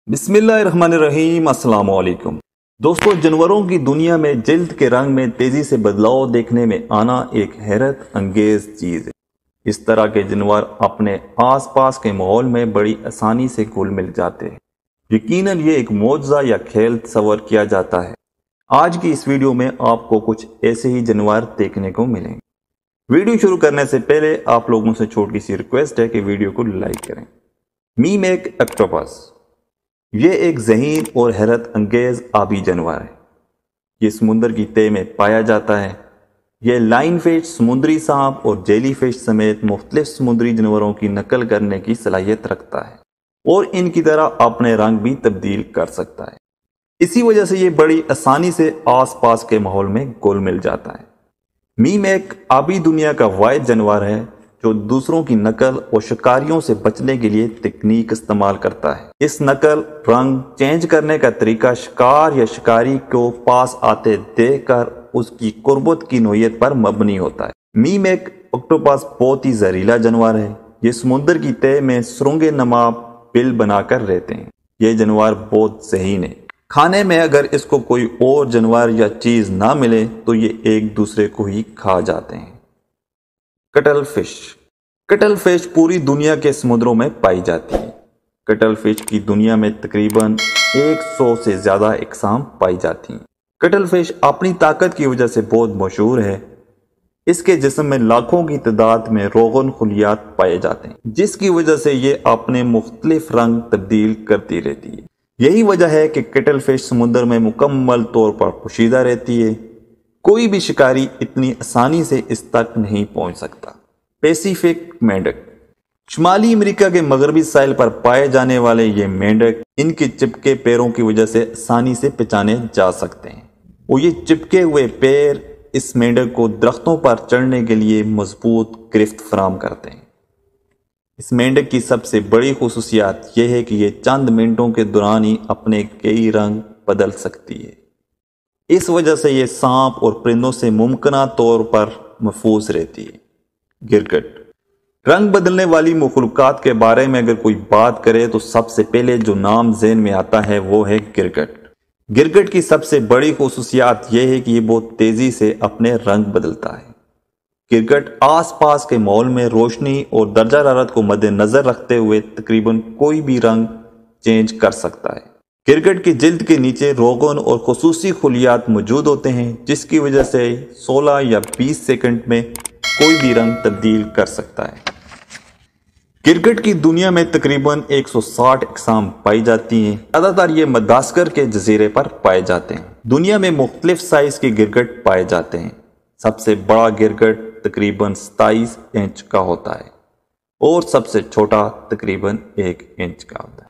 बिस्मिल्लाहिर्रहमानिर्रहीम। अस्सलाम वालेकुम दोस्तों, जानवरों की दुनिया में जिल्द के रंग में तेजी से बदलाव देखने में आना एक हैरत अंगेज चीज है। इस तरह के जानवर अपने आसपास के माहौल में बड़ी आसानी से घुल मिल जाते हैं। यकीनन ये एक मौजज़ा या खेल तस्वर किया जाता है। आज की इस वीडियो में आपको कुछ ऐसे ही जानवर देखने को मिलेंगे। वीडियो शुरू करने से पहले आप लोगों से छोटी सी रिक्वेस्ट है कि वीडियो को लाइक करें। मीम एक ऑक्टोपस, ये एक ज़हीन और हैरत अंगेज आबी जानवर है। ये समुद्र की तह में पाया जाता है। यह लाइन फिश, समुद्री सांप और जेली फिश समेत मुख्तलिफ समुद्री जानवरों की नकल करने की सलाहियत रखता है और इनकी तरह अपने रंग भी तब्दील कर सकता है। इसी वजह से ये बड़ी आसानी से आसपास के माहौल में घुल मिल जाता है। मीम एक आबी दुनिया का वाहिद जानवर है जो दूसरों की नकल और शिकारियों से बचने के लिए तकनीक इस्तेमाल करता है। इस नकल, रंग चेंज करने का तरीका शिकार या शिकारी को पास आते देखकर उसकी कुर्बत की नोयत पर मबनी होता है। मीम एक ऑक्टोपस बहुत ही जहरीला जानवर है। ये समुद्र की तह में सुरंगे नमा बिल बनाकर रहते हैं। ये जानवर बहुत ज़हीन है। खाने में अगर इसको कोई और जानवर या चीज ना मिले तो ये एक दूसरे को ही खा जाते हैं। Cuttle fish. कटल फिश पूरी दुनिया के समुद्रों में पाई जाती है। कटल फिश की दुनिया में तकरीबन 100 से ज्यादा इकसाम पाई जाती हैं। कटल फिश अपनी ताकत की वजह से बहुत मशहूर है। इसके जिस्म में लाखों की तादाद में रोगन खुलियात पाए जाते हैं, जिसकी वजह से ये अपने मुख्तलिफ रंग तब्दील करती रहती है। यही वजह है कि कटल फिश समुद्र में मुकम्मल तौर पर पोशीदा रहती है। कोई भी शिकारी इतनी आसानी से इस तक नहीं पहुंच सकता। पैसिफिक मेंढक। शुमाली अमेरिका के मगरबी साहिल पर पाए जाने वाले ये मेंढक इनके चिपके पैरों की वजह से आसानी से पहचाने जा सकते हैं और ये चिपके हुए पैर इस मेंढक को दरख्तों पर चढ़ने के लिए मजबूत गिरफ्त फराहम करते हैं। इस मेंढक की सबसे बड़ी खुसूसियत यह है कि ये चंद मिनटों के दौरान ही अपने कई रंग बदल सकती है। इस वजह से ये सांप और परिंदों से मुमकिन तौर पर महफूज रहती है। गिरगिट। रंग बदलने वाली मखलूक़ात के बारे में अगर कोई बात करे तो सबसे पहले जो नाम ज़हन में आता है वो है गिरगिट। गिरगिट की सबसे बड़ी खुसूसियत यह है कि ये बहुत तेजी से अपने रंग बदलता है। गिरगिट आसपास के माहौल में रोशनी और दर्जा हरारत को मद्देनजर रखते हुए तकरीबन कोई भी रंग चेंज कर सकता है। गिरगिट की जिल्द के नीचे रोगन और खुसूसी खुलियात मौजूद होते हैं, जिसकी वजह से 16 या 20 सेकंड में कोई भी रंग तब्दील कर सकता है। गिरगिट की दुनिया में तकरीबन 160 इकसाम पाई जाती हैं। ज़्यादातर ये मदागास्कर के जजीरे पर पाए जाते हैं। दुनिया में मुख्तलिफ साइज के गिरगिट पाए जाते हैं। सबसे बड़ा गिरगिट तकरीबन 27 इंच का होता है और सबसे छोटा तकरीबन 1 इंच का होता है।